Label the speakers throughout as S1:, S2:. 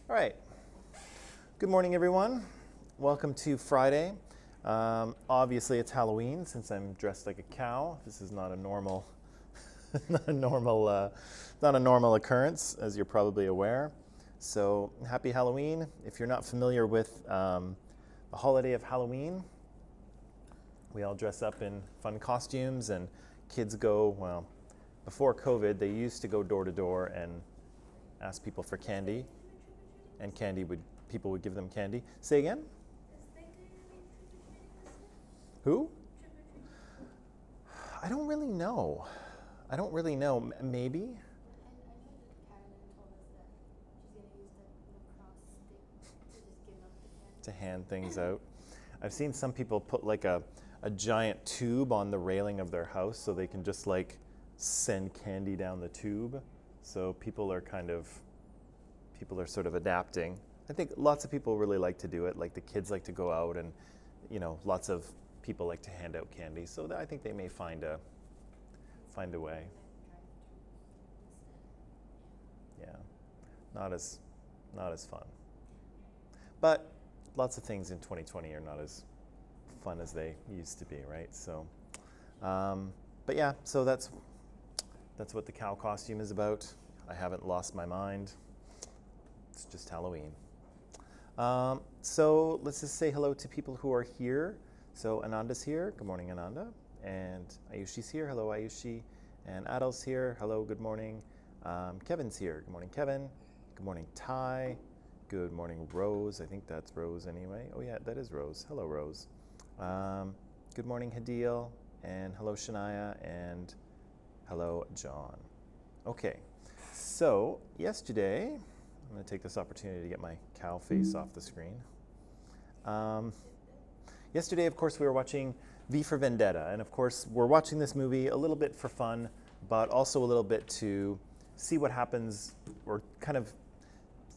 S1: All right. Good morning, everyone. Welcome to Friday. Obviously, it's Halloween since I'm dressed like a cow. This is not a normal, not a normal occurrence, as you're probably aware. So, happy Halloween. If you're not familiar with the holiday of Halloween, we all dress up in fun costumes, and kids go. Well, before COVID, they used to go door to door and ask people for candy. And people would give them candy. Say again? Who? I don't really know. Maybe? To hand things out. I've seen some people put like a giant tube on the railing of their house so they can just like send candy down the tube. So people are sort of adapting. I think lots of people really like to do it. Like the kids like to go out, and lots of people like to hand out candy. So I think they may find a way. Yeah, not as fun. But lots of things in 2020 are not as fun as they used to be, right? So, but yeah, so that's what the cow costume is about. I haven't lost my mind. It's just Halloween. So let's just say hello to people who are here. So Ananda's here. Good morning, Ananda. And Ayushi's here. Hello, Ayushi. And Adal's here. Hello, good morning. Kevin's here. Good morning, Kevin. Good morning, Ty. Good morning, Rose. I think that's Rose anyway. Oh yeah, that is Rose. Hello, Rose. Good morning, Hadil. And hello, Shania. And hello, John. Okay, so yesterday, I'm going to take this opportunity to get my cow face off the screen. Yesterday, of course, we were watching V for Vendetta. And of course, we're watching this movie a little bit for fun, but also a little bit to see what happens, or kind of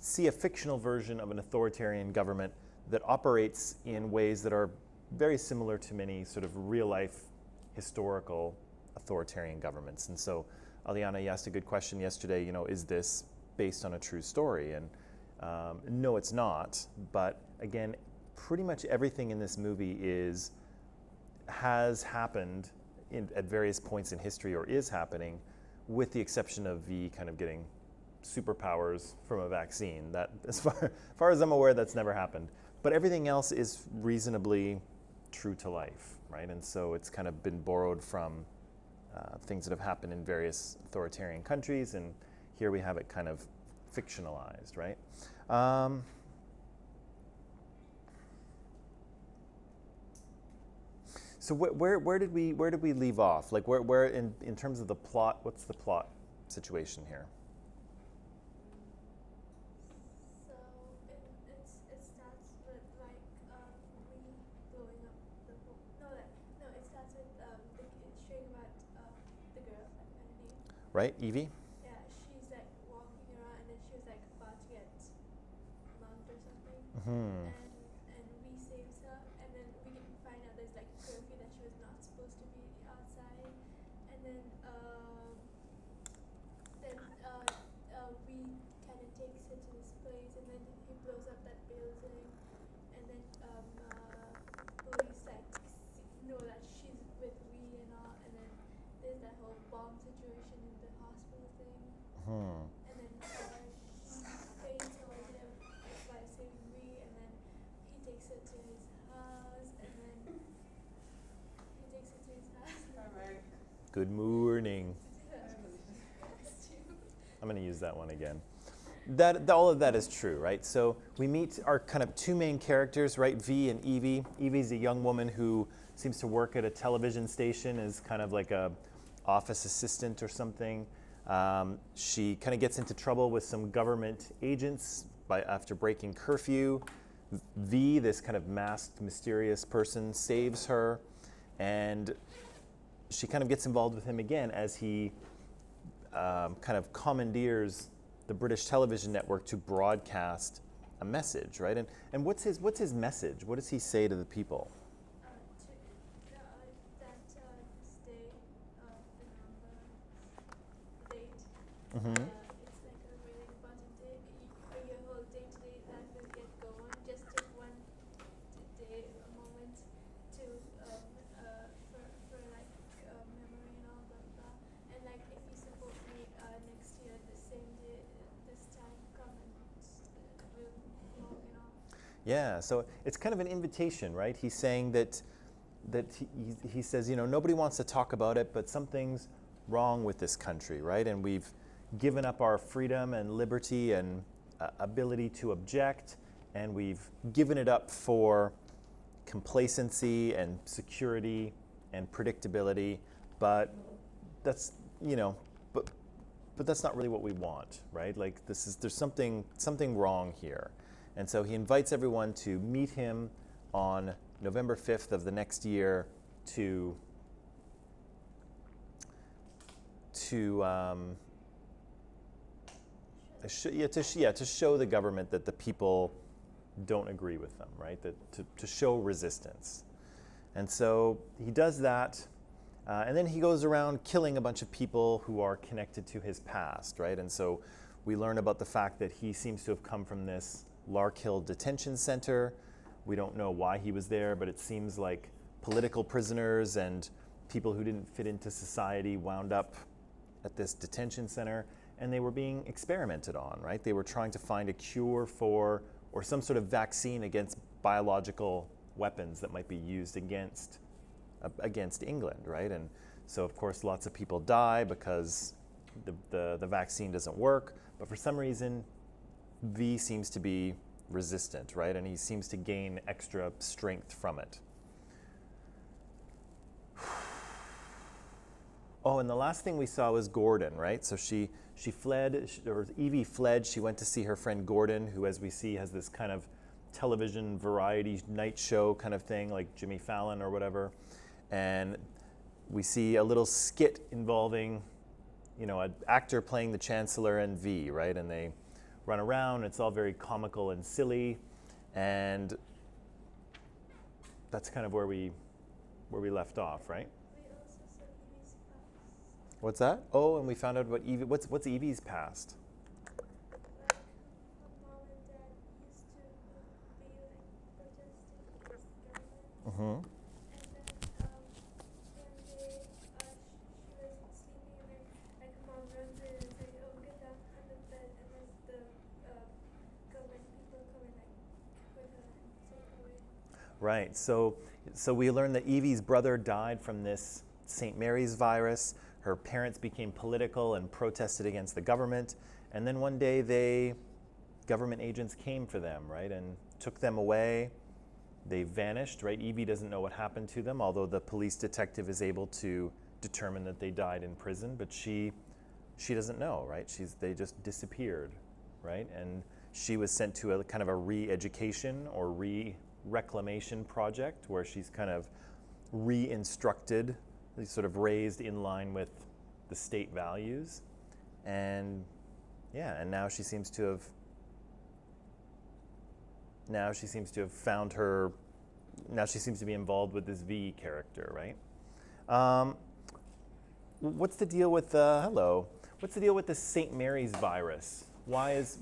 S1: see a fictional version of an authoritarian government that operates in ways that are very similar to many sort of real-life historical authoritarian governments. And so, Aliana, you asked a good question yesterday, is this based on a true story? And no, it's not. But again, pretty much everything in this movie has happened at various points in history, or is happening, with the exception of V kind of getting superpowers from a vaccine. That, as far as I'm aware, that's never happened. But everything else is reasonably true to life, right? And so it's kind of been borrowed from things that have happened in various authoritarian countries, and here we have it kind of fictionalized, right? So where did we leave off? Like where in terms of the plot? What's the plot situation here?
S2: So it starts with like we blowing up the whole. No, it starts with it's showing about the girl, like her name.
S1: Right, Evie.
S2: Yeah, she's like walking around, and then she was like about to get mugged or something.
S1: Mm-hmm.
S2: And we saves her, and then we can find out there's like a curfew that she was not supposed to be outside, and then we kind of takes her to this place, and then he blows up that building, and then police like know that she's with we and all, and then there's that whole bomb situation in the hospital thing.
S1: Hmm.
S2: And then he saves her or whatever by saving me, and then he takes her to his house, and then he takes her to his house.
S3: Alright.
S1: Good morning. I'm going to use that one again. All of that is true, right? So we meet our kind of two main characters, right? V and Evie. Evie's a young woman who seems to work at a television station as kind of like a office assistant or something. She kind of gets into trouble with some government agents after breaking curfew. V, this kind of masked, mysterious person, saves her, and she kind of gets involved with him again as he kind of commandeers the British television network to broadcast a message, right? And what's his message? What does he say to the people?
S2: This day, the number, the date.
S1: Mm-hmm.
S2: It's like a really important day. Your whole day today
S1: Yeah, so it's kind of an invitation, right? He's saying that he says, you know, nobody wants to talk about it, but something's wrong with this country, right? And we've given up our freedom and liberty and ability to object, and we've given it up for complacency and security and predictability, but that's, you know, but that's not really what we want, right? Like there's something wrong here. And so he invites everyone to meet him on November 5th of the next year to show the government that the people don't agree with them, right? To show resistance. And so he does that, and then he goes around killing a bunch of people who are connected to his past, right? And so we learn about the fact that he seems to have come from this Larkhill detention center. We don't know why he was there, but it seems like political prisoners and people who didn't fit into society wound up at this detention center, and they were being experimented on, right? They were trying to find a cure for, or some sort of vaccine against biological weapons that might be used against England, right? And so of course lots of people die because the vaccine doesn't work, but for some reason V seems to be resistant, right? And he seems to gain extra strength from it. Oh, and the last thing we saw was Gordon, right? So she fled, or Evie fled. She went to see her friend Gordon, who, as we see, has this kind of television variety night show kind of thing, like Jimmy Fallon or whatever. And we see a little skit involving, you know, an actor playing the Chancellor and V, right? And they run around. It's all very comical and silly, and that's kind of where we left off, right?
S2: We also saw Evie's past.
S1: What's that? Oh, and we found out about Evie. What's Evie's past?
S2: Like her mom and dad used to be like protesting against the government.
S1: Mm-hmm.
S2: And then one day she was sleeping and then like her mom runs in and says, "Oh, get down on the bed," and then the government people come and like put her and take her away.
S1: Right. So we learned that Evie's brother died from this St. Mary's virus. Her parents became political and protested against the government. And then one day government agents came for them, right, and took them away. They vanished, right? Evie doesn't know what happened to them, although the police detective is able to determine that they died in prison, but she doesn't know, right? They just disappeared, right? And she was sent to a kind of a re-education or reclamation project where she's kind of re-instructed, sort of raised in line with the state values. And yeah, and now she seems to have found her, now she seems to be involved with this V character, right? What's the deal with, what's the deal with the St. Mary's virus? What is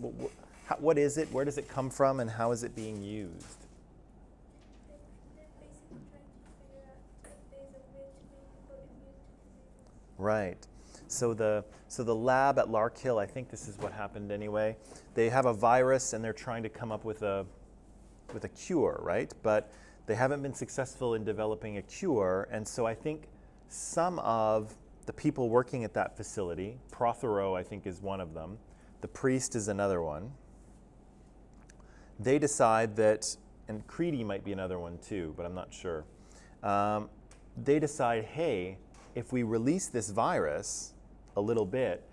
S1: it, where does it come from, and how is it being used?
S2: They're basically trying to figure out if there's a way to make people immune to diseases.
S1: Right. So the lab at Larkhill, I think this is what happened anyway. They have a virus and they're trying to come up with a cure, right? But they haven't been successful in developing a cure, and so I think some of the people working at that facility, Prothero I think is one of them, the priest is another one, they decide that, and Creedy might be another one too, but I'm not sure. They decide, hey, if we release this virus a little bit,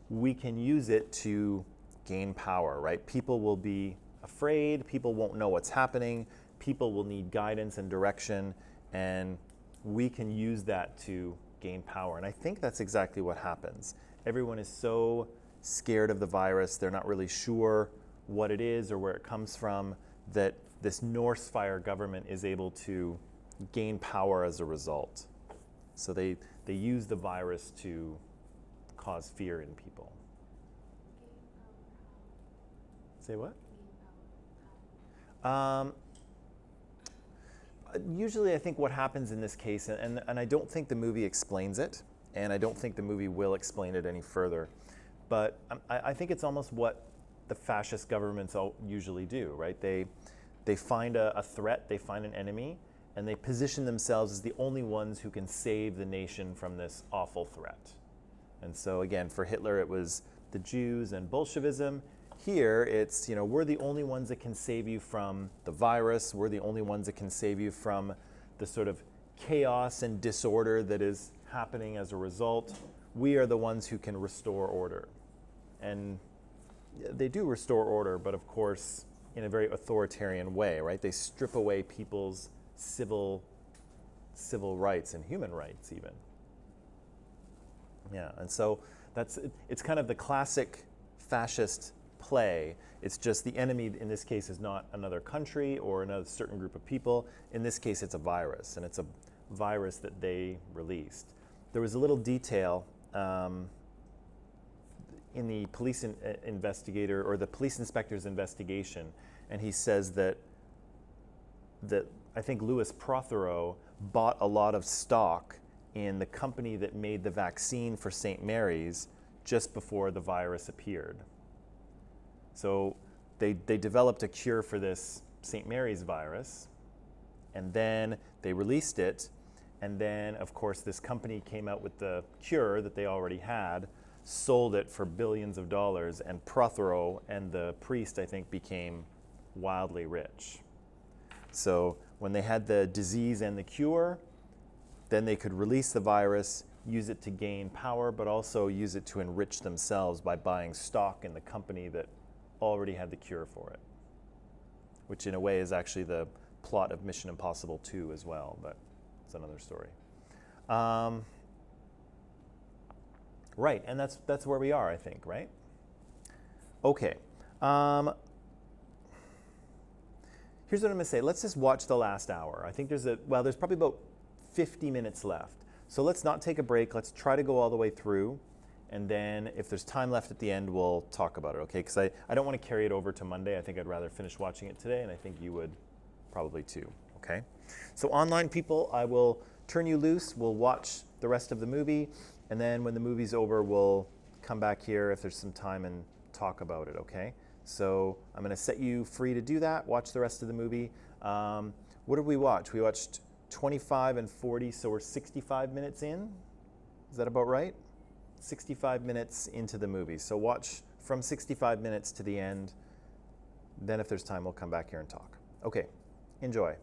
S1: we can use it to gain power, right? People will be afraid, people won't know what's happening, people will need guidance and direction, and we can use that to gain power. And I think that's exactly what happens. Everyone is so scared of the virus, they're not really sure what it is or where it comes from, that this Norse Fire government is able to gain power as a result. So they use the virus to cause fear in people. Say what? Usually I think what happens in this case, and I don't think the movie explains it, and I don't think the movie will explain it any further, but I think it's almost what the fascist governments usually do, right? They find a threat, they find an enemy, and they position themselves as the only ones who can save the nation from this awful threat. And so again, for Hitler, it was the Jews and Bolshevism. Here, it's, we're the only ones that can save you from the virus. We're the only ones that can save you from the sort of chaos and disorder that is happening as a result. We are the ones who can restore order. And they do restore order, but of course, in a very authoritarian way, right? They strip away people's civil rights and human rights even. Yeah, and so it's kind of the classic fascist play. It's just the enemy in this case is not another country or another certain group of people. In this case, it's a virus, and it's a virus that they released. There was a little detail in the police investigator or the police inspector's investigation, and he says that I think Louis Prothero bought a lot of stock in the company that made the vaccine for St. Mary's just before the virus appeared. So they developed a cure for this St. Mary's virus, and then they released it, and then of course this company came out with the cure that they already had, sold it for billions of dollars, and Prothero and the priest, I think, became wildly rich. So when they had the disease and the cure, then they could release the virus, use it to gain power, but also use it to enrich themselves by buying stock in the company that already had the cure for it, which in a way is actually the plot of Mission Impossible 2 as well, but it's another story. Right, and that's where we are, I think, right? Okay. Here's what I'm going to say. Let's just watch the last hour. I think there's probably about 50 minutes left. So let's not take a break. Let's try to go all the way through. And then if there's time left at the end, we'll talk about it, okay? Because I don't want to carry it over to Monday. I think I'd rather finish watching it today, and I think you would probably too, okay? So online people, I will turn you loose. We'll watch the rest of the movie. And then when the movie's over, we'll come back here if there's some time and talk about it, okay? So I'm going to set you free to do that. Watch the rest of the movie. What did we watch? We watched 25 and 40, so we're 65 minutes in. Is that about right? 65 minutes into the movie. So watch from 65 minutes to the end. Then if there's time, we'll come back here and talk. Okay, enjoy.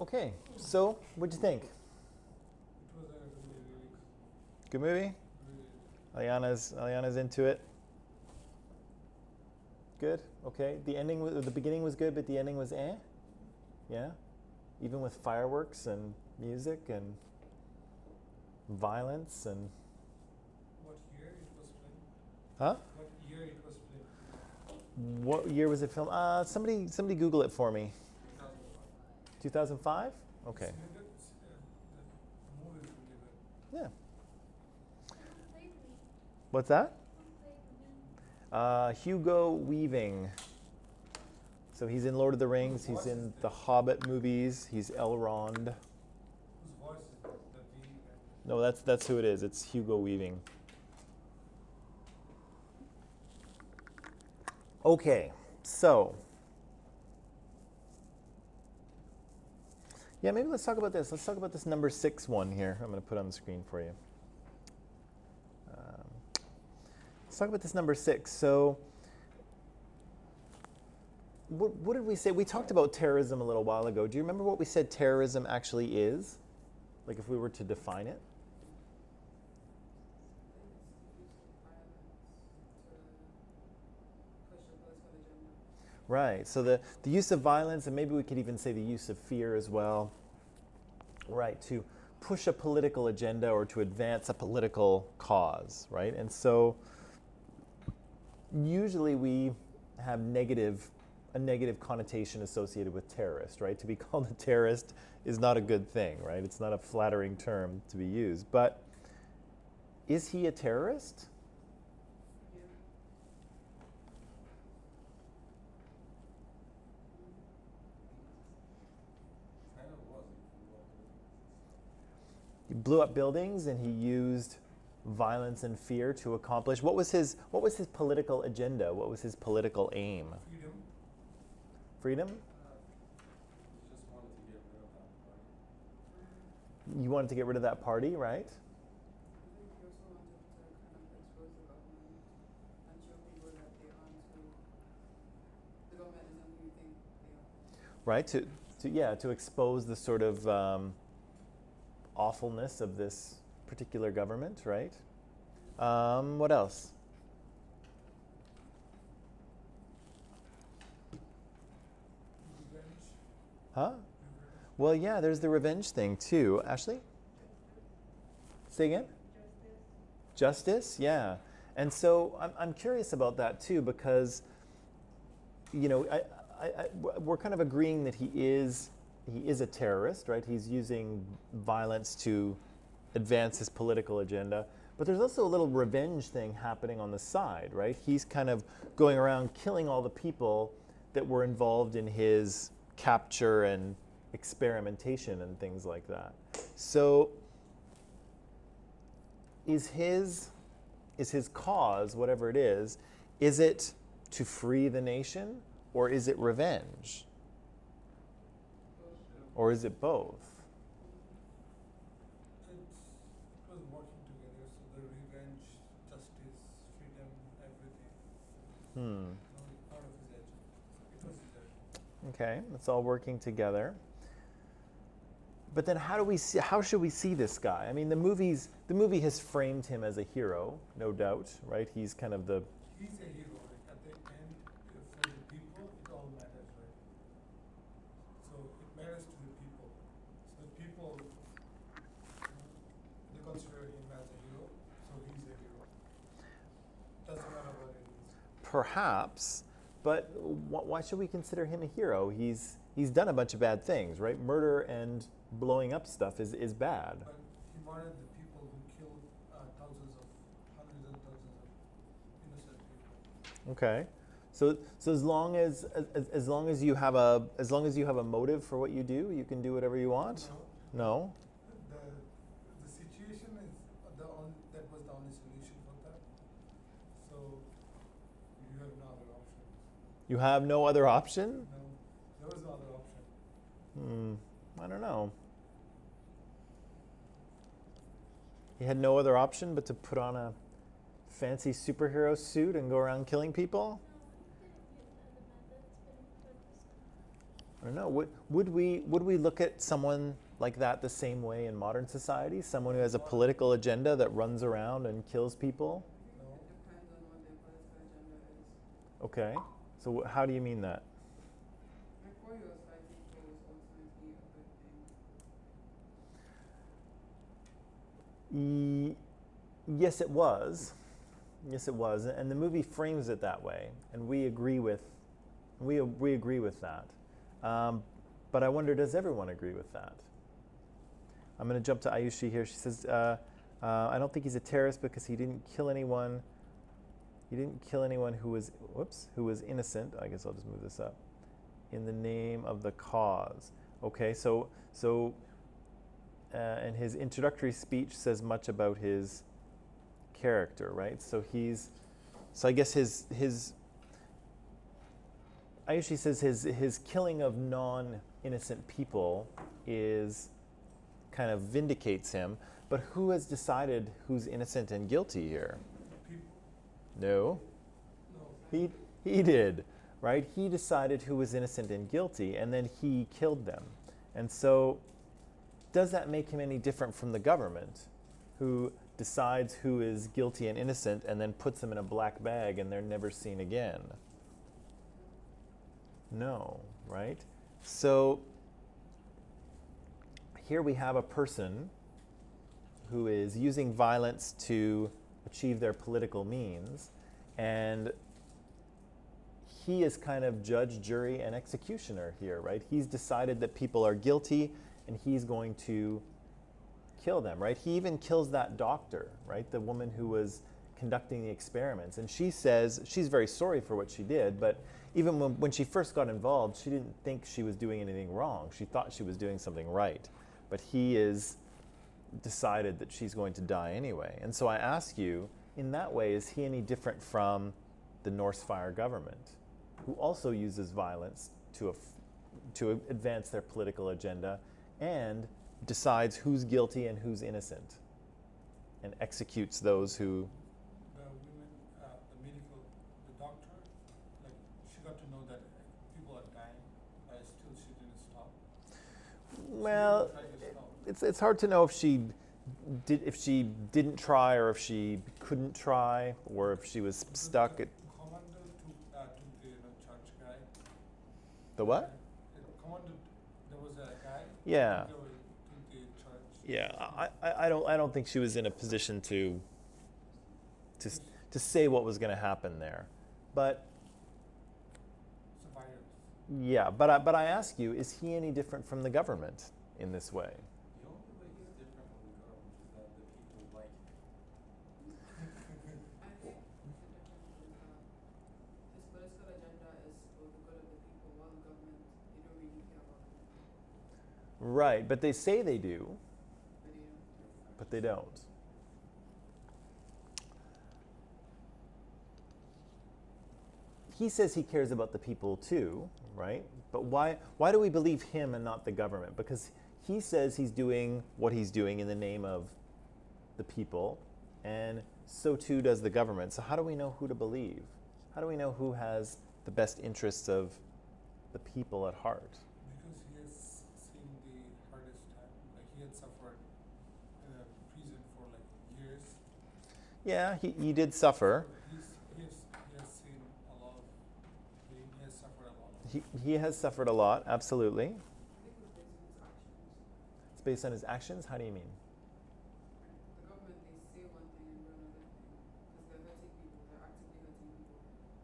S1: Okay, so what'd you think?
S3: It was a really,
S1: Good movie?
S3: really,
S1: Aliana's into it. Good. Okay. The beginning was good, but the ending was eh. Yeah. Even with fireworks and music and violence and
S3: what year it was filmed?
S1: huh?
S3: What year it was filmed?
S1: What year was it filmed? Somebody Google it for me.
S3: 2005.
S1: 2005. Okay.
S3: The movie is really good.
S1: Yeah.
S2: Who played me?
S1: What's that?
S2: Who played me?
S1: Hugo Weaving. So he's in Lord of the Rings. He's in the Hobbit movies. He's Elrond.
S3: Whose voice is that? The V and
S1: No, that's who it is. It's Hugo Weaving. Okay, so yeah, maybe let's talk about this. Let's talk about this number 6 one here. I'm going to put on the screen for you. Let's talk about this number 6. So, what did we say? We talked about terrorism a little while ago. Do you remember what we said terrorism actually is? Like if we were to define it? Right. So the use of violence, and maybe we could even say the use of fear as well. Right. To push a political agenda or to advance a political cause. Right. And so usually we have a negative connotation associated with terrorist. Right. To be called a terrorist is not a good thing. Right. It's not a flattering term to be used. But is he a terrorist?
S3: kind of was.
S1: He blew up buildings and he used violence and fear to accomplish. What was his political agenda? What was his political aim?
S3: Freedom.
S1: Freedom?
S3: He just wanted to get rid of that party.
S1: You wanted to get rid of that party, right?
S4: I think he also wanted to kind of expose the government and show people that they aren't who the government isn't who you think they are.
S1: Right? To expose the sort of awfulness of this particular government, right? What else?
S3: Revenge.
S1: Huh? Well, yeah, there's the revenge thing too. Ashley? Say again? Justice, yeah. And so I'm curious about that too because, you know, we're kind of agreeing that he is a terrorist, right? He's using violence to advance his political agenda. But there's also a little revenge thing happening on the side, right? He's kind of going around killing all the people that were involved in his capture and experimentation and things like that. So is his cause, whatever it is it to free the nation or is it revenge? Or is it both?
S3: It was working together, so the revenge, justice, freedom, everything. No, it's part of his agenda. It was his agenda.
S1: Okay, it's all working together. But then how should we see this guy? I mean, the movie has framed him as a hero, no doubt, right? He's kind of the
S3: He's a hero. Like at the end, for the people, it all matters, right? So it matters to the people. So the people, they consider him as a hero, so he's a hero. Doesn't matter what it is.
S1: perhaps, but why should we consider him a hero? He's done a bunch of bad things, right? Murder and blowing up stuff is bad.
S3: But he wanted the people who killed hundreds and thousands of innocent people.
S1: Okay, so as long as you have a motive for what you do, you can do whatever you want. No.
S3: The situation is that was the only solution for that. So you have no other option.
S1: You have no other option.
S3: No, there was no other option.
S1: I don't know. He had no other option but to put on a fancy superhero suit and go around killing people.
S2: No, he didn't get that.
S1: I don't know. Would we look at someone like that the same way in modern society? Someone who has a political agenda that runs around and kills people?
S3: No.
S4: It depends on what their political agenda is.
S1: Okay. So how do you mean that?
S4: Like for US fighting for was ultimately a good thing.
S1: Yes, it was. Yes, it was, and the movie frames it that way, and we agree with that. But I wonder, does everyone agree with that? I'm going to jump to Ayushi here. She says, "I don't think he's a terrorist because he didn't kill anyone. He didn't kill anyone who was innocent. I guess I'll just move this up. In the name of the cause." Okay, so and his introductory speech says much about his character, right? So I guess his Ayushi says his killing of non-innocent people is kind of vindicates him, but who has decided who's innocent and guilty here?
S3: People.
S1: No,
S3: No.
S1: he did, right? He decided who was innocent and guilty, and then he killed them. And so, does that make him any different from the government, who decides who is guilty and innocent and then puts them in a black bag and they're never seen again? No, right? So here we have a person who is using violence to achieve their political means, and he is kind of judge, jury, and executioner here, right? He's decided that people are guilty and he's going to kill them, right? He even kills that doctor, right? The woman who was conducting the experiments. And she says she's very sorry for what she did, but even when she first got involved, she didn't think she was doing anything wrong. She thought she was doing something right. But he is decided that she's going to die anyway. And so I ask you, in that way, is he any different from the Norse Fire government, who also uses violence to advance their political agenda and decides who's guilty and who's innocent and executes those who...
S3: The women, the doctor, like she got to know that people are dying, but still she didn't stop.
S1: Well,
S3: She didn't try to stop.
S1: it's hard to know if she didn't try, or if she couldn't try, or if she was stuck at...
S3: The commander took the church guy.
S1: The what?
S3: The commander, there was a guy.
S1: Yeah.
S3: Took the church.
S1: Yeah, I don't think she was in a position to say what was going to happen there, but
S3: It's a virus.
S1: yeah, but I ask you, is he any different from the government in this way?
S5: The only way he's different from the government is that the people like him.
S4: I think the difference is his political agenda is for the good of the people, while the government, they don't really care about the people.
S1: Right, but they say they do,
S4: But they don't.
S1: but they don't. He says he cares about the people too, right? But why do we believe him and not the government? Because he says he's doing what he's doing in the name of the people, and so too does the government. So how do we know who to believe? How do we know who has the best interests of the people at heart?
S3: Because he has seen the hardest time. Like he had suffered in a prison for like years.
S1: Yeah, he did suffer.
S3: He has seen a lot of pain. He has suffered a lot.
S1: He has suffered a lot, absolutely.
S4: I think it was based on his actions.
S1: It's based on his actions? How do you mean?
S4: The government, they say one thing and do another thing. Because they're hurting people, they're actively hurting people.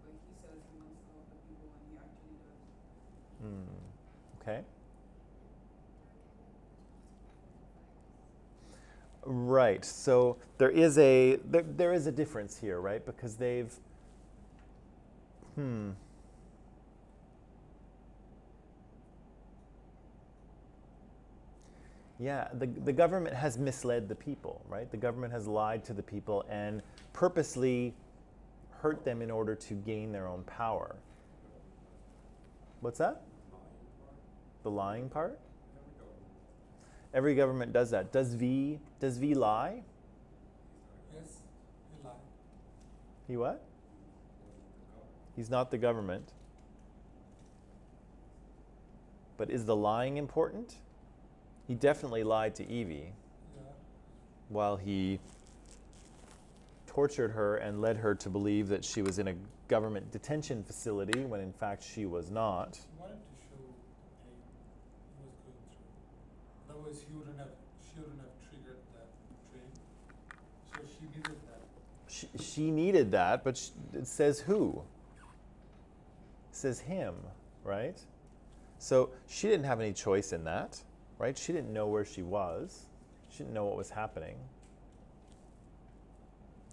S4: But he says he wants to help the people and he actually does.
S1: Okay. Right. So there is a difference here, right? Because they've Yeah, the government has misled the people, right? The government has lied to the people and purposely hurt them in order to gain their own power. What's that? The lying part? Every government does that. Does V lie?
S3: Yes, he lied.
S1: He what? He's not the government. But is the lying important? He definitely lied to Evie
S3: Yeah.
S1: while he tortured her and led her to believe that she was in a government detention facility when in fact she was not.
S3: He wanted to show the pain he was going through. Otherwise, she wouldn't have triggered that train. So she needed that.
S1: She needed that, but it says who? It says him, right? So she didn't have any choice in that, right? She didn't know where she was. She didn't know what was happening.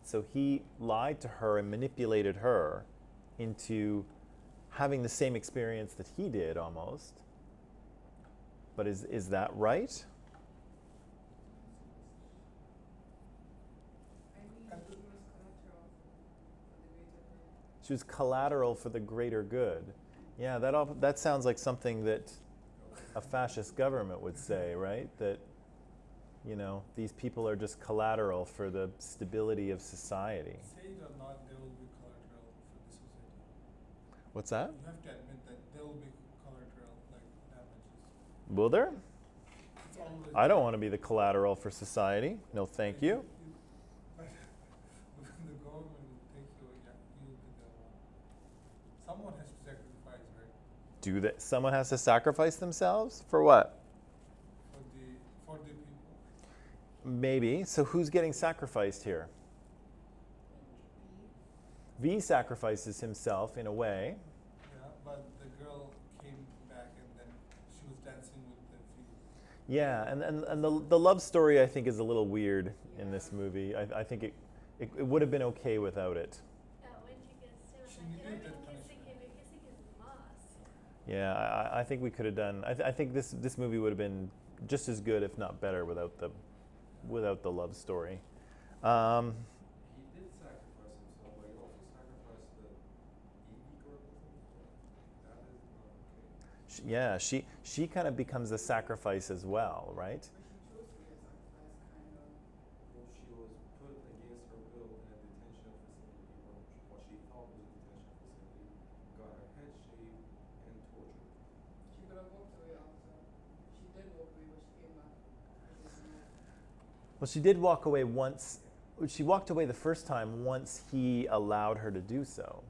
S1: So he lied to her and manipulated her into having the same experience that he did almost. But is that right?
S4: I mean, he was collateral for the greater good.
S1: She was collateral for the greater good. Yeah, that sounds like something that a fascist government would say, right? That, you know, these people are just collateral for the stability of society.
S3: Say it or not, they will be collateral for the society.
S1: What's that?
S3: You have to admit that there will be collateral, like damages.
S1: Will there?
S3: It's always.
S1: I don't want to be the collateral for society. No, thank you.
S3: But the government will take you. Yeah, you'll be the one. Someone has to sacrifice, right?
S1: Someone has to sacrifice themselves? For what?
S3: For the people.
S1: Maybe. So who's getting sacrificed here? V sacrifices himself in a way.
S3: Yeah, but the girl came back and then she was dancing with the field.
S1: Yeah, and the love story I think is a little weird in this movie. I think it would have been okay without it.
S2: When she gets to
S3: She
S2: like,
S3: needed
S2: you're
S3: that
S2: kissing him, you're kissing his mask.
S1: Yeah, I think we could have done. I think this movie would have been just as good, if not better, without the love story.
S5: He did sacrifice himself, but he also sacrificed the Evie girl. That is not okay.
S1: Yeah, she kind of becomes a sacrifice as well, right?
S4: But she chose to be a sacrifice, kind of.
S5: Well, she was put against her will in a detention facility, or what she thought was a detention facility, got her head shaved and tortured.
S4: She could have walked away after. She did walk away, but she came back. Because no.
S1: Well, she did walk away once. She walked away the first time once he allowed her to do so,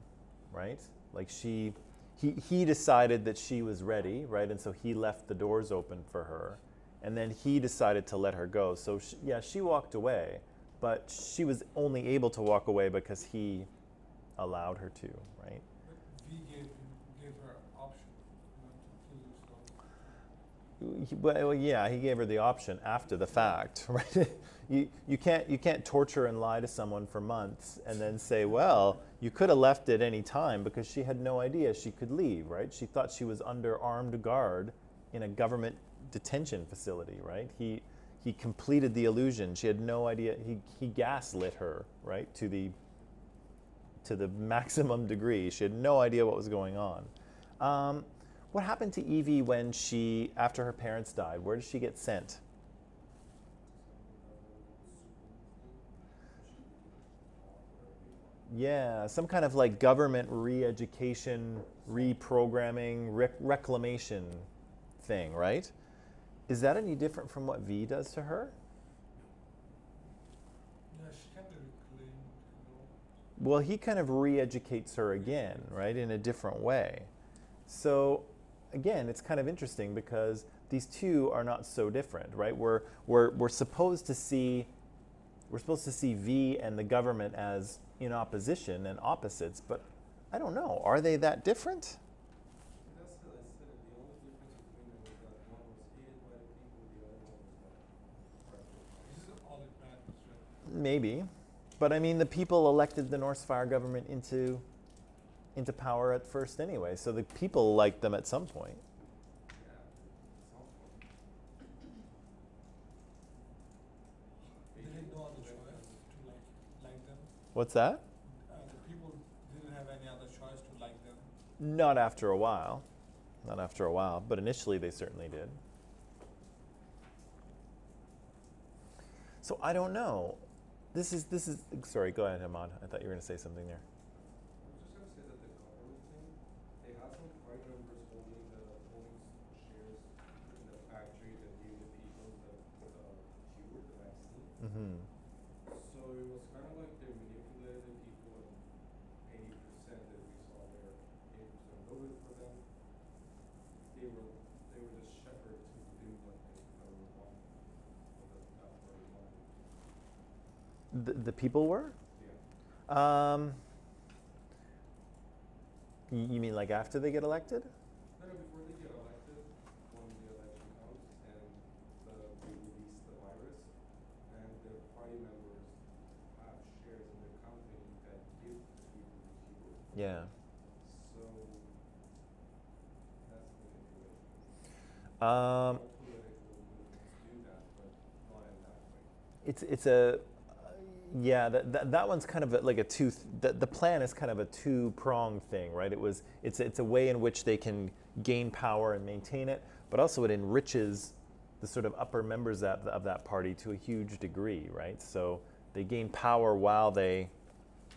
S1: right? Like he decided that she was ready, right? And so he left the doors open for her, and then he decided to let her go. So she walked away, but she was only able to walk away because he allowed her to, right?
S3: But V gave her option, to kill yourself.
S1: Well, yeah, he gave her the option after the fact, right? You can't torture and lie to someone for months and then say, well, you could have left at any time, because she had no idea she could leave, right? She thought she was under armed guard in a government detention facility, right? He completed the illusion. She had no idea. He gaslit her, right, to the maximum degree. She had no idea what was going on. What happened to Evie when after her parents died? Where did she get sent? Yeah, some kind of like government re-education, reprogramming, reclamation thing, right? Is that any different from what V does to her?
S3: Yeah, she can be reclaimed.
S1: Well, he kind of re-educates her again, right, in a different way. So, again, it's kind of interesting because these two are not so different, right? We're supposed to see V and the government as in opposition and opposites, but I don't know. Are they that different?
S5: That's still, I said it, the only difference between them was that one was hated by the people, the other one was not.
S3: This is all it matters, right?
S1: Maybe, but I mean, the people elected the Norse Fire government into power at first anyway, so the people liked them at some point.
S5: Yeah, at some point.
S3: They had no other choice to like them.
S1: What's that?
S3: The people didn't have any other choice to like them.
S1: Not after a while. Not after a while, but initially they certainly did. So I don't know. This is. Sorry, go ahead, Ahmad. I thought you were going to say something there.
S5: I was just gonna say that the government thing, they had some prime members holding shares
S1: Mm-hmm.
S5: So it was kind of like they manipulated the people, and 80% that we saw there, 80% voted for them. They were just shepherded to do what they wanted, what that party wanted.
S1: The people were?
S5: Yeah.
S1: You mean like after they get elected?
S5: No, before they get elected, when the election comes and they release the virus, and the party members have shares in the company that give the people.
S1: Yeah.
S5: So that's the manipulation.
S1: Um,
S5: All political movements do that, but not in that way.
S1: it's a yeah, that one's kind of like a the plan is kind of a two-pronged thing, right? It's a way in which they can gain power and maintain it, but also it enriches the sort of upper members of that party to a huge degree, right? So they gain power while they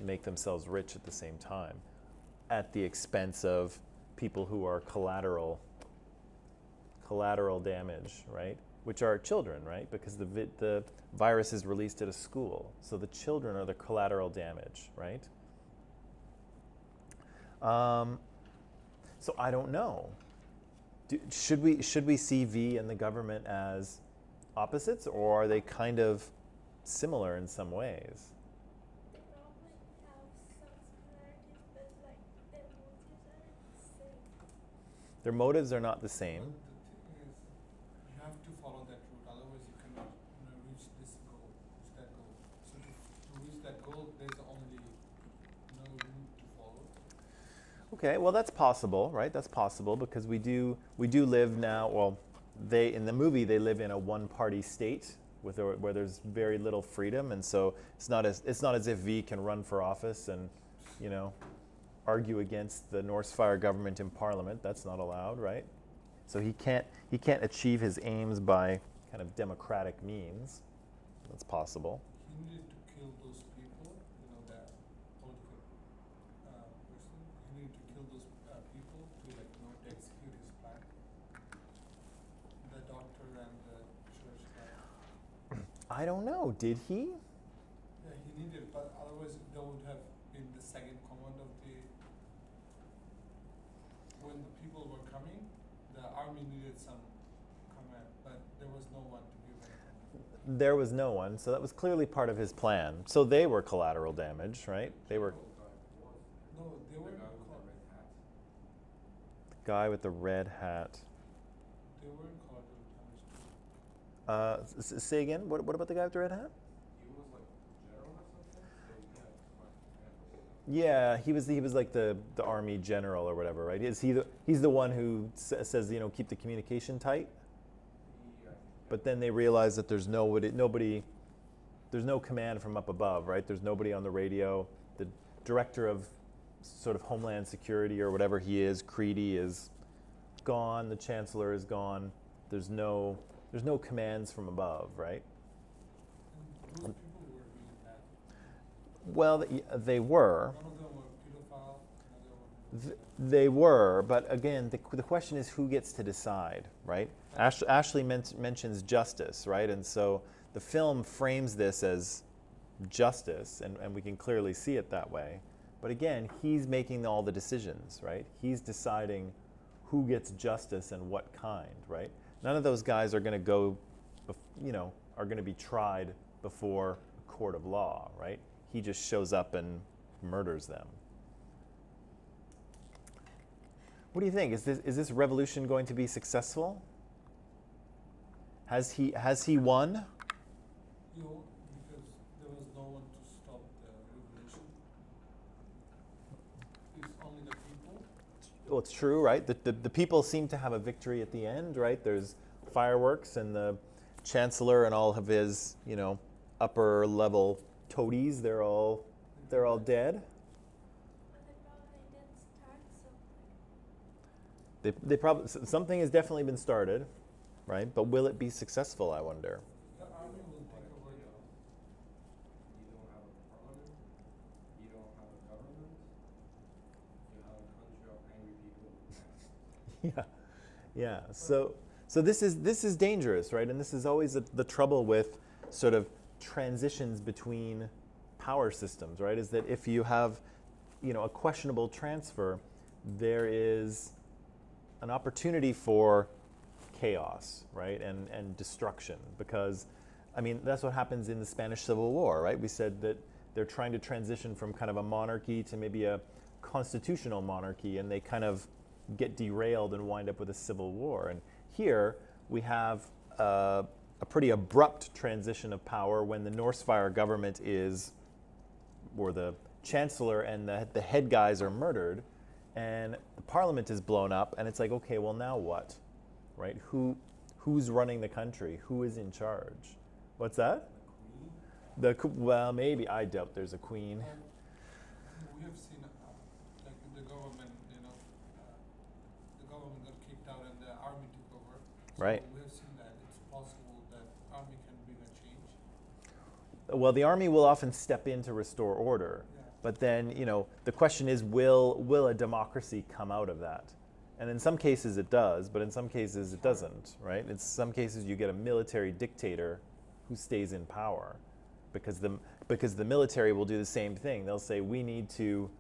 S1: make themselves rich at the same time, at the expense of people who are collateral damage, right? Which are children, right? Because the virus is released at a school, so the children are the collateral damage, right? So I don't know. Should we see V and the government as opposites, or are they kind of similar in some ways?
S2: They probably have some similarities, but like their motives aren't the same.
S1: Their motives are not the same.
S3: But the thing is, you have to follow that route, otherwise you cannot reach this goal, reach that goal. So to reach that goal, there's only no route to follow.
S1: Okay, well that's possible, right? That's possible because we do live now. Well, in the movie they live in a one-party state where there's very little freedom, and so it's not as if V can run for office and, you know, argue against the Norse Fire government in Parliament. That's not allowed, right? So he can't achieve his aims by kind of democratic means. That's possible.
S3: He needed to kill those people, that political person. He needed to kill those people to execute his plan. The doctor and the church guy.
S1: I don't know. Did he?
S3: Yeah, he needed, but otherwise that would have been the second command of when the people were coming, the army needed some command, but there was no one to give that command.
S1: There was no one, so that was clearly part of his plan. So they were collateral damage, right? They were
S3: No, they were
S1: the guy with the red hat.
S3: They were in collateral damage too.
S1: Say again. What about the guy with the red hat?
S5: He was like general or something, so he had
S1: Yeah, he was like the army general or whatever, right? He's the one who says, keep the communication tight. But then they realize that there's nobody, there's no command from up above, right? There's nobody on the radio. The director of sort of Homeland Security or whatever he is, Creedy, is gone. The chancellor is gone. There's no commands from above, right?
S3: And those people were really bad.
S1: Well, they were.
S3: One of them were pedophile, another one.
S1: They were, but again, the question is who gets to decide, right? Ashley mentions justice, right? And so the film frames this as justice, and we can clearly see it that way. But again, he's making all the decisions, right? He's deciding who gets justice and what kind, right? None of those guys are going to are going to be tried before a court of law, right? He just shows up and murders them. What do you think? Is this revolution going to be successful? Has he won?
S3: Because there was no one to stop the revolution. It's only the people.
S1: Well, it's true, right? The people seem to have a victory at the end, right? There's fireworks, and the chancellor and all of his, upper level toadies, they're all dead.
S2: But they probably didn't start something.
S1: They probably something has definitely been started, right? But will it be successful? I wonder.
S3: The army will take over the
S5: You don't have a parliament, you don't have a government, you have a country of angry people.
S1: Yeah. So this is dangerous, right? And this is always the trouble with sort of transitions between power systems, right? Is that if you have, a questionable transfer, there is an opportunity for chaos, right, and destruction, because, that's what happens in the Spanish Civil War, right? We said that they're trying to transition from kind of a monarchy to maybe a constitutional monarchy, and they kind of get derailed and wind up with a civil war. And here we have a pretty abrupt transition of power when the Norsfire government or the chancellor and the head guys are murdered, and the parliament is blown up, and it's like, okay, well, now what, right? Who's running the country? Who is in charge? What's that? Well, maybe. I doubt there's a queen.
S3: We have seen like the government, the government got kicked out and the army took over. So
S1: Right.
S3: we have seen that it's possible that army can bring a change.
S1: Well, the army will often step in to restore order,
S3: Yeah.
S1: but then, the question is, will a democracy come out of that? And in some cases it does, but in some cases it doesn't, right? In some cases you get a military dictator who stays in power, because the military will do the same thing. They'll say, we need to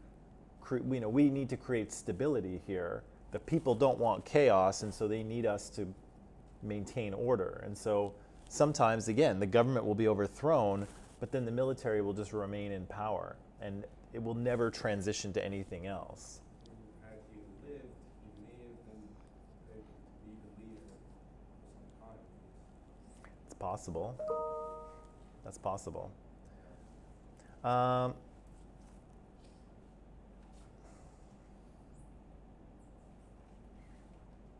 S1: create stability here. The people don't want chaos, and so they need us to maintain order. And so sometimes, again, the government will be overthrown, but then the military will just remain in power, and it will never transition to anything else.
S5: Had he lived, he may have been able to be the leader for some time.
S1: It's possible. That's possible.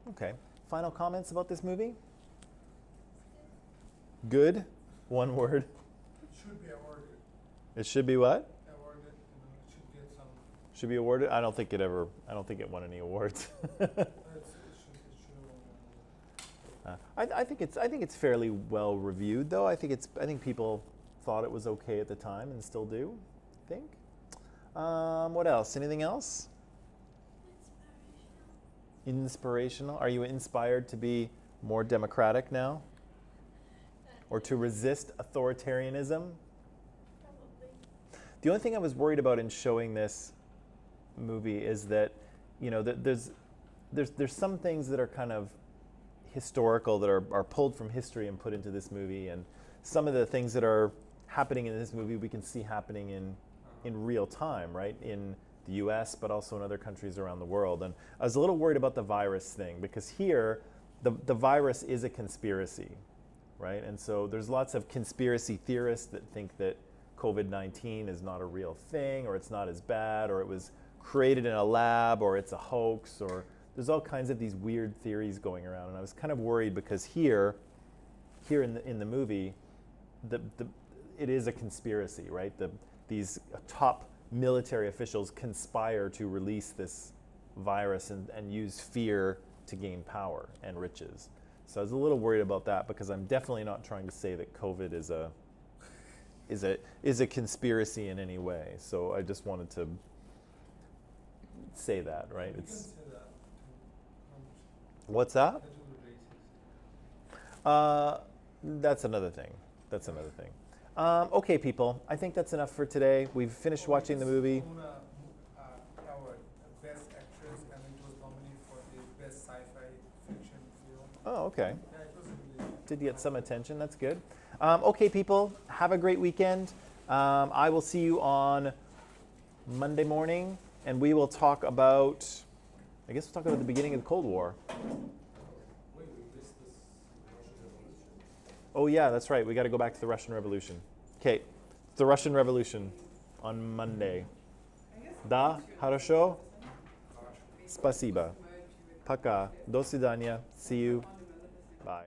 S1: Okay. Final comments about this movie? Good. One word.
S3: It should be awarded.
S1: It should be what?
S3: Awarded, it should get some.
S1: Should be awarded? I don't think it won any awards.
S3: It should
S1: I think it's fairly well reviewed, though. I think people thought it was okay at the time and still do. I think. What else? Anything else? Inspirational. Are you inspired to be more democratic now, or to resist authoritarianism?
S2: Probably.
S1: The only thing I was worried about in showing this movie is that, that there's some things that are kind of historical that are pulled from history and put into this movie, and some of the things that are happening in this movie we can see happening in real time, right? In the US, but also in other countries around the world. And I was a little worried about the virus thing, because here the virus is a conspiracy, right? And so there's lots of conspiracy theorists that think that COVID-19 is not a real thing, or it's not as bad, or it was created in a lab, or it's a hoax, or there's all kinds of these weird theories going around. And I was kind of worried because here in the movie, it is a conspiracy, right? These top military officials conspire to release this virus and use fear to gain power and riches. So I was a little worried about that, because I'm definitely not trying to say that COVID is a conspiracy in any way. So I just wanted to say that, right?
S3: You
S1: It's
S3: can say that.
S1: what's that?
S3: That will be racist.
S1: That's another thing. Okay, people. I think that's enough for today. We've finished watching the movie.
S3: Una Howard, Best Actress, and it was nominated for the Best Sci-Fi Fiction Film.
S1: Oh, okay.
S3: Yeah, it was really.
S1: Did get some attention. That's good. Okay, people. Have a great weekend. I will see you on Monday morning, and we will talk about. I guess we'll talk about the beginning of the Cold War.
S5: Wait, we missed this Russian Revolution.
S1: Oh yeah, that's right. We got to go back to the Russian Revolution. Okay, the Russian Revolution on Monday. Да, хорошо. Спасибо. Пока. До свидания. See you. Bye.